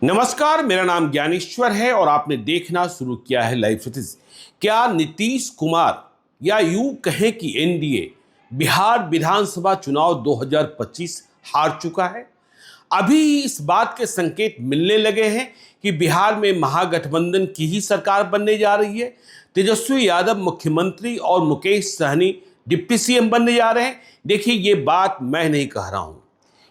नमस्कार, मेरा नाम ज्ञानेश्वर है और आपने देखना शुरू किया है लाइव सतीश। क्या नीतीश कुमार या यूं कहें कि एनडीए बिहार विधानसभा चुनाव 2025 हार चुका है? अभी इस बात के संकेत मिलने लगे हैं कि बिहार में महागठबंधन की ही सरकार बनने जा रही है। तेजस्वी यादव मुख्यमंत्री और मुकेश सहनी डिप्टी सीएम बनने जा रहे हैं। देखिए, ये बात मैं नहीं कह रहा हूं,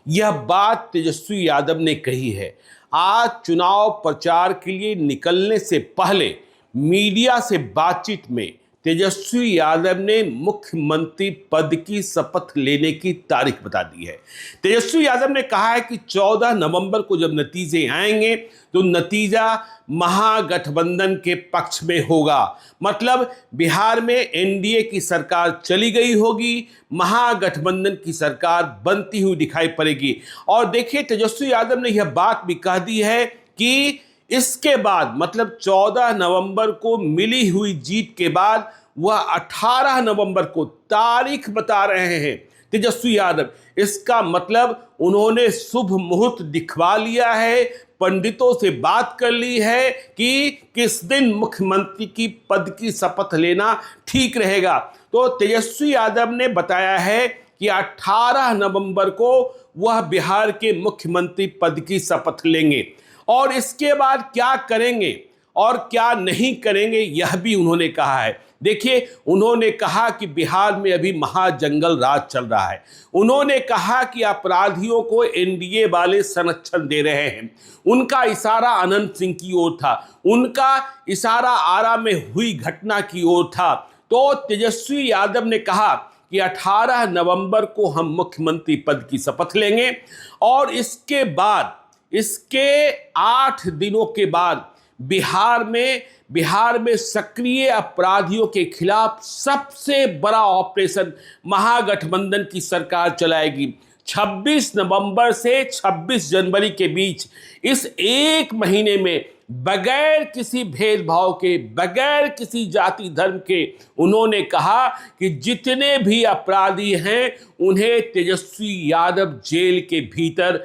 यह बात तेजस्वी यादव ने कही है। आज चुनाव प्रचार के लिए निकलने से पहले मीडिया से बातचीत में तेजस्वी यादव ने मुख्यमंत्री पद की शपथ लेने की तारीख बता दी है। तेजस्वी यादव ने कहा है कि 14 नवंबर को जब नतीजे आएंगे तो नतीजा महागठबंधन के पक्ष में होगा। मतलब बिहार में एनडीए की सरकार चली गई होगी, महागठबंधन की सरकार बनती हुई दिखाई पड़ेगी। और देखिए, तेजस्वी यादव ने यह बात भी कह दी है कि इसके बाद मतलब 14 नवंबर को मिली हुई जीत के बाद वह 18 नवंबर को तारीख बता रहे हैं तेजस्वी यादव। इसका मतलब उन्होंने शुभ मुहूर्त दिखवा लिया है, पंडितों से बात कर ली है कि किस दिन मुख्यमंत्री की पद की शपथ लेना ठीक रहेगा। तो तेजस्वी यादव ने बताया है कि 18 नवंबर को वह बिहार के मुख्यमंत्री पद की शपथ लेंगे और इसके बाद क्या करेंगे और क्या नहीं करेंगे यह भी उन्होंने कहा है। देखिए, उन्होंने कहा कि बिहार में अभी महाजंगल राज चल रहा है। उन्होंने कहा कि अपराधियों को एनडीए वाले संरक्षण दे रहे हैं। उनका इशारा अनंत सिंह की ओर था, उनका इशारा आरा में हुई घटना की ओर था। तो तेजस्वी यादव ने कहा कि 18 नवंबर को हम मुख्यमंत्री पद की शपथ लेंगे और इसके बाद इसके 8 दिनों के बाद बिहार में सक्रिय अपराधियों के खिलाफ सबसे बड़ा ऑपरेशन महागठबंधन की सरकार चलाएगी। 26 नवंबर से 26 जनवरी के बीच इस एक महीने में बगैर किसी भेदभाव के, बगैर किसी जाति धर्म के, उन्होंने कहा कि जितने भी अपराधी हैं उन्हें तेजस्वी यादव जेल के भीतर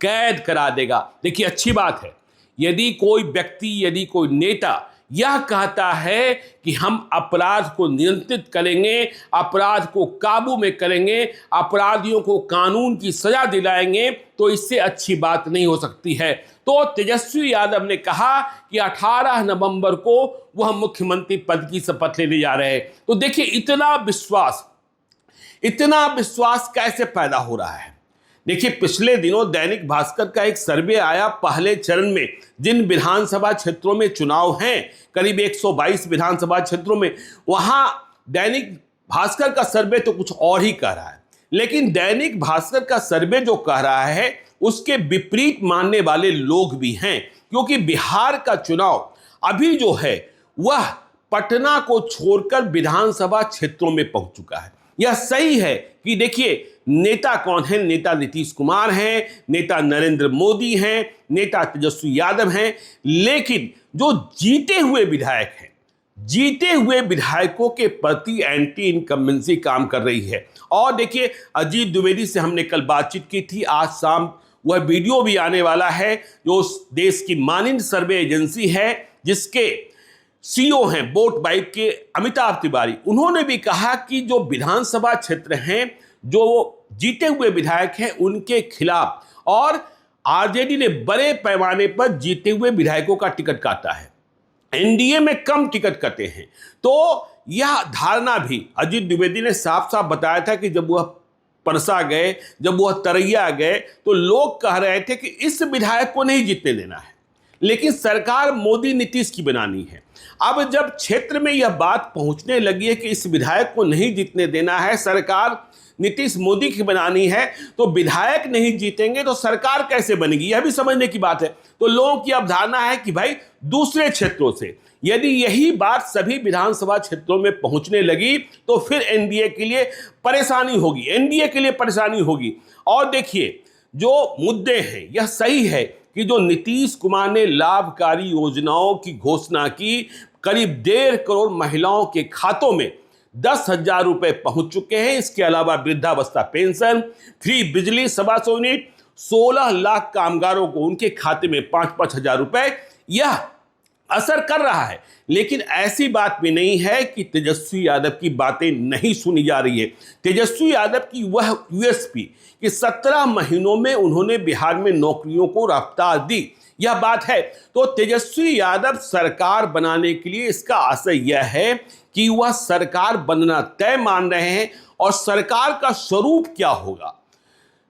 कैद करा देगा। देखिए, अच्छी बात है यदि कोई व्यक्ति, यदि कोई नेता यह कहता है कि हम अपराध को नियंत्रित करेंगे, अपराध को काबू में करेंगे, अपराधियों को कानून की सजा दिलाएंगे, तो इससे अच्छी बात नहीं हो सकती है। तो तेजस्वी यादव ने कहा कि 18 नवंबर को वह मुख्यमंत्री पद की शपथ लेने जा रहे हैं। तो देखिए, इतना विश्वास कैसे पैदा हो रहा है। देखिए, पिछले दिनों दैनिक भास्कर का एक सर्वे आया। पहले चरण में जिन विधानसभा क्षेत्रों में चुनाव हैं, करीब 122 विधानसभा क्षेत्रों में, वहां दैनिक भास्कर का सर्वे तो कुछ और ही कह रहा है। लेकिन दैनिक भास्कर का सर्वे जो कह रहा है उसके विपरीत मानने वाले लोग भी हैं, क्योंकि बिहार का चुनाव अभी जो है वह पटना को छोड़कर विधानसभा क्षेत्रों में पहुंच चुका है। यह सही है कि देखिए, नेता कौन है? नेता नीतीश कुमार हैं, नेता नरेंद्र मोदी हैं, नेता तेजस्वी यादव हैं। लेकिन जो जीते हुए विधायक हैं, जीते हुए विधायकों के प्रति एंटी इनकम्बेंसी काम कर रही है। और देखिए, अजीत द्विवेदी से हमने कल बातचीत की थी, आज शाम वह वीडियो भी आने वाला है। जो देश की मानिंद सर्वे एजेंसी है जिसके सीईओ हैं वोट बाइक के अमिताभ तिवारी, उन्होंने भी कहा कि जो विधानसभा क्षेत्र हैं, जो जीते हुए विधायक हैं, उनके खिलाफ और आरजेडी ने बड़े पैमाने पर जीते हुए विधायकों का टिकट काटा है, एनडीए में कम टिकट कटे हैं। तो यह धारणा भी अजीत द्विवेदी ने साफ साफ बताया था कि जब वह परसा गए, जब वह तरैया गए, तो लोग कह रहे थे कि इस विधायक को नहीं जीतने देना है, लेकिन सरकार मोदी नीतीश की बनानी है। अब जब क्षेत्र में यह बात पहुंचने लगी है कि इस विधायक को नहीं जीतने देना है, सरकार नीतीश मोदी की बनानी है, तो विधायक नहीं जीतेंगे तो सरकार कैसे बनेगी, यह भी समझने की बात है। तो लोगों की अवधारणा है कि भाई दूसरे क्षेत्रों से यदि यही बात सभी विधानसभा क्षेत्रों में पहुंचने लगी तो फिर एनडीए के लिए परेशानी होगी, एनडीए के लिए परेशानी होगी। और देखिए, जो मुद्दे हैं, यह सही है कि जो नीतीश कुमार ने लाभकारी योजनाओं की घोषणा की, करीब 1.5 करोड़ महिलाओं के खातों में 10,000 रुपए पहुंच चुके हैं। इसके अलावा वृद्धावस्था पेंशन, फ्री बिजली 125 यूनिट, 16 लाख कामगारों को उनके खाते में 5-5 हजार रुपए यह असर कर रहा है। लेकिन ऐसी बात भी नहीं है कि तेजस्वी यादव की बातें नहीं सुनी जा रही है। तेजस्वी यादव की वह यूएसपी कि 17 महीनों में उन्होंने बिहार में नौकरियों को रफ्तार दी, यह बात है। तो तेजस्वी यादव सरकार बनाने के लिए इसका असर यह है कि वह सरकार बनना तय मान रहे हैं और सरकार का स्वरूप क्या होगा,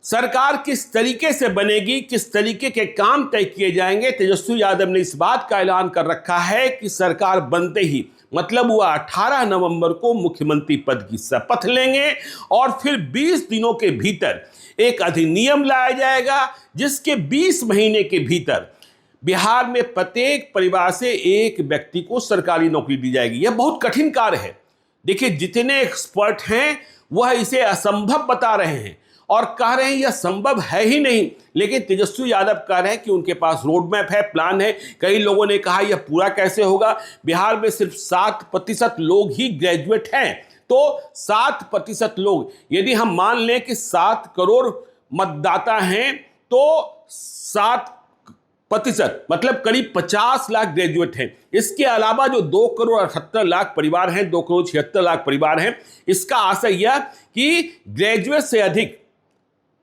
सरकार किस तरीके से बनेगी, किस तरीके के काम तय किए जाएंगे। तेजस्वी यादव ने इस बात का ऐलान कर रखा है कि सरकार बनते ही मतलब वह 18 नवंबर को मुख्यमंत्री पद की शपथ लेंगे और फिर 20 दिनों के भीतर एक अधिनियम लाया जाएगा जिसके 20 महीने के भीतर बिहार में प्रत्येक परिवार से एक व्यक्ति को सरकारी नौकरी दी जाएगी। यह बहुत कठिन कार्य है। देखिए, जितने एक्सपर्ट हैं वह इसे असंभव बता रहे हैं और कह रहे हैं यह संभव है ही नहीं, लेकिन तेजस्वी यादव कह रहे हैं कि उनके पास रोड मैप है, प्लान है। कई लोगों ने कहा यह पूरा कैसे होगा, बिहार में सिर्फ 7% लोग ही ग्रेजुएट हैं। तो 7% लोग, यदि हम मान लें कि 7 करोड़ मतदाता हैं तो 7% मतलब करीब 50 लाख ग्रेजुएट हैं। इसके अलावा जो 2 करोड़ 78 लाख परिवार हैं, 2 करोड़ 76 लाख परिवार हैं, इसका आशय यह कि ग्रेजुएट से अधिक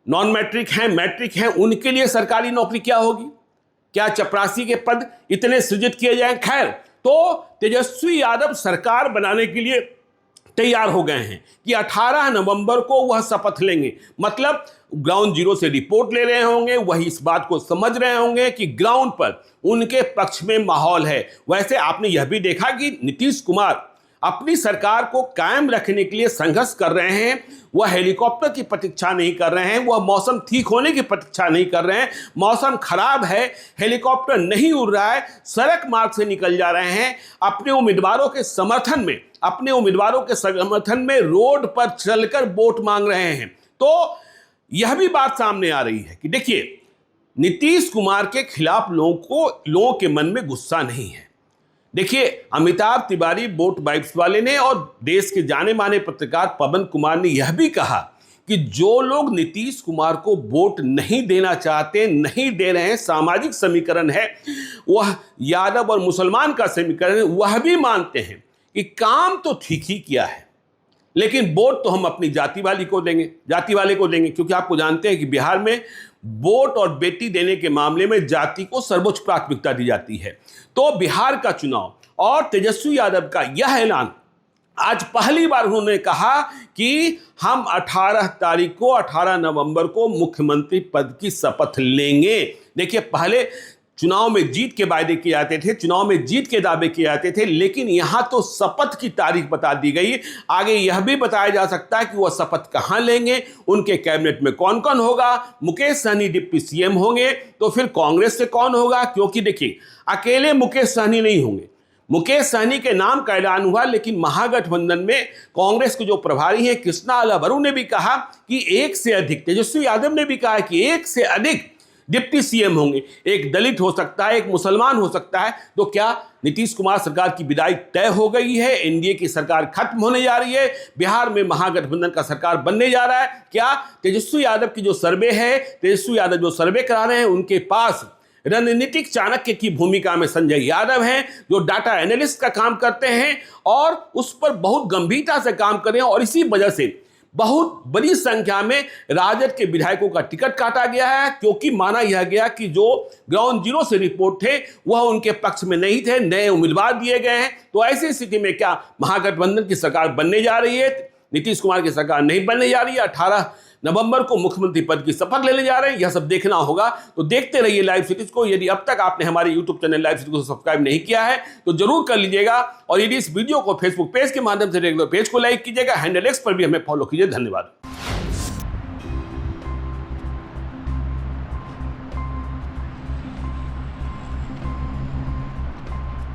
नॉन मैट्रिक हैं, मैट्रिक हैं, उनके लिए सरकारी नौकरी क्या होगी, क्या चपरासी के पद इतने सृजित किए जाएं। खैर, तो तेजस्वी यादव सरकार बनाने के लिए तैयार हो गए हैं कि 18 नवंबर को वह शपथ लेंगे। मतलब ग्राउंड जीरो से रिपोर्ट ले रहे होंगे, वही इस बात को समझ रहे होंगे कि ग्राउंड पर उनके पक्ष में माहौल है। वैसे आपने यह भी देखा कि नीतीश कुमार अपनी सरकार को कायम रखने के लिए संघर्ष कर रहे हैं। वह हेलीकॉप्टर की प्रतीक्षा नहीं कर रहे हैं, वह मौसम ठीक होने की प्रतीक्षा नहीं कर रहे हैं। मौसम खराब है, हेलीकॉप्टर नहीं उड़ रहा है, सड़क मार्ग से निकल जा रहे हैं, अपने उम्मीदवारों के समर्थन में रोड पर चलकर वोट मांग रहे हैं। तो यह भी बात सामने आ रही है कि देखिए, नीतीश कुमार के खिलाफ लोगों के मन में गुस्सा नहीं है। देखिए, अमिताभ तिवारी वोट वाइब्स वाले ने और देश के जाने माने पत्रकार पवन कुमार ने यह भी कहा कि जो लोग नीतीश कुमार को वोट नहीं देना चाहते, नहीं दे रहे हैं, सामाजिक समीकरण है, वह यादव और मुसलमान का समीकरण है, वह भी मानते हैं कि काम तो ठीक ही किया है, लेकिन वोट तो हम अपनी जाति वाले को देंगे। क्योंकि आपको जानते हैं कि बिहार में वोट और बेटी देने के मामले में जाति को सर्वोच्च प्राथमिकता दी जाती है। तो बिहार का चुनाव और तेजस्वी यादव का यह ऐलान, आज पहली बार उन्होंने कहा कि हम 18 नवंबर को मुख्यमंत्री पद की शपथ लेंगे। देखिए, पहले चुनाव में जीत के वायदे किए जाते थे, चुनाव में जीत के दावे किए जाते थे, लेकिन यहां तो शपथ की तारीख बता दी गई। आगे यह भी बताया जा सकता है कि वह शपथ कहां लेंगे, उनके कैबिनेट में कौन कौन होगा। मुकेश सहनी डिप्टी सीएम होंगे तो फिर कांग्रेस से कौन होगा, क्योंकि देखिए, अकेले मुकेश सहनी नहीं होंगे। मुकेश सहनी के नाम का ऐलान हुआ, लेकिन महागठबंधन में कांग्रेस के जो प्रभारी हैं कृष्णा अलवरू ने भी कहा कि एक से अधिक, तेजस्वी यादव ने भी कहा कि एक से अधिक डिप्टी सीएम होंगे। एक दलित हो सकता है, एक मुसलमान हो सकता है। तो क्या नीतीश कुमार सरकार की विदाई तय हो गई है, एनडीए की सरकार खत्म होने जा रही है, बिहार में महागठबंधन का सरकार बनने जा रहा है? क्या तेजस्वी यादव की जो सर्वे है, तेजस्वी यादव जो सर्वे करा रहे हैं, उनके पास रणनीतिक चाणक्य की भूमिका में संजय यादव हैं, जो डाटा एनालिस्ट का काम करते हैं और उस पर बहुत गंभीरता से काम कर रहे हैं। और इसी वजह से बहुत बड़ी संख्या में राजद के विधायकों का टिकट काटा गया है, क्योंकि माना यह गया कि जो ग्राउंड जीरो से रिपोर्ट थे वह उनके पक्ष में नहीं थे, नए उम्मीदवार दिए गए हैं। तो ऐसी स्थिति में क्या महागठबंधन की सरकार बनने जा रही है? नीतीश कुमार की सरकार नहीं बनने जा रही है। 18 नवंबर को मुख्यमंत्री पद की शपथ लेने जा रहे हैं। यह सब देखना होगा। तो देखते रहिए लाइव सिटीज को। यदि अब तक आपने हमारे यूट्यूब चैनल लाइव सिटीज को सब्सक्राइब नहीं किया है तो जरूर कर लीजिएगा, और यदि इस वीडियो को फेसबुक पेज के माध्यम से देख लो, पेज को लाइक कीजिएगा, हैंडल एक्स पर भी हमें फॉलो कीजिए। धन्यवाद।